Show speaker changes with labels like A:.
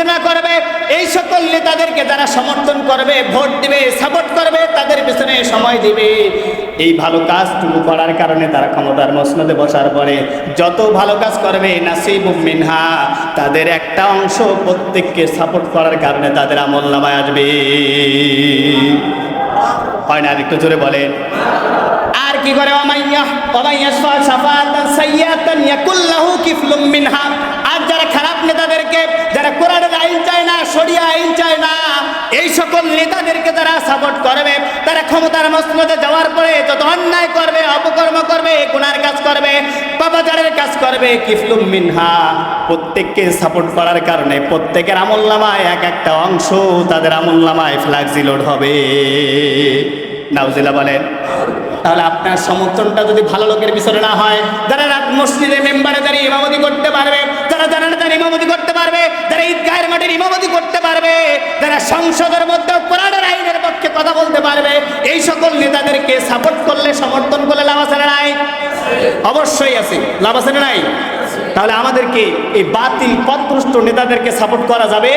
A: সমালোচনা করবে, এই সকল নেতাদেরকে যারা সমর্থন করবে, ভোট দিবে, সাপোর্ট করবে, তাদের পিছনে সময় দিবে, এই ভালো কাজটুকু করার কারণে তারা ক্ষমতার মসনদে বসার পরে যত ভালো কাজ করবে নাসিবুম মিনহা, তাদের একটা অংশ প্রত্যেককে সাপোর্ট করার কারণে তাদের আমলনামায় আসবে। হয় না? একটু জোরে বলেন। আর কি করে? আর যারা খারাপ নেতাদেরকে, যারা কোরআনের আইন চায় না, শরিয়া আইন চায় না, এই সকল নেতাদেরকে যারা সাপোর্ট করবে, তারা ক্ষমতার মসনদে যাওয়ার পরে যত অন্যায় করবে, অপকর্ম করবে, গুনার কাজ করবে, পাপাচারের কাজ করবে, কিফলুম মিনহা, প্রত্যেককে সাপোর্ট করার কারণে প্রত্যেকের আমলনামায় এক একটা অংশ তাদের আমলনামায় ফ্ল্যাক্সি লোড হবে। নাউজিল্লাহ বলেন। তাহলে আপনার সমর্থনটা যদি ভালো লোকের পিছনে না হয়, যারা রাত মসজিদে মেম্বারে দাঁড়িয়ে ইমামতি করতে পারবে, যারা জানাজার ইমামতি করতে পারবে, যারা ঈদগাহের মাঠের ইমামতি করতে পারবে, যারা সংসদের মধ্যে কোরআনের আইনের পক্ষে কথা বলতে পারবে, এই সকল নেতাদেরকে সাপোর্ট করলে, সমর্থন করলে লাভ আছে না নাই? অবশ্যই আছে। লাভ আছে না নাই? তাহলে আমাদেরকে এই বাতিল পথভ্রষ্ট নেতাদেরকে সাপোর্ট করা যাবে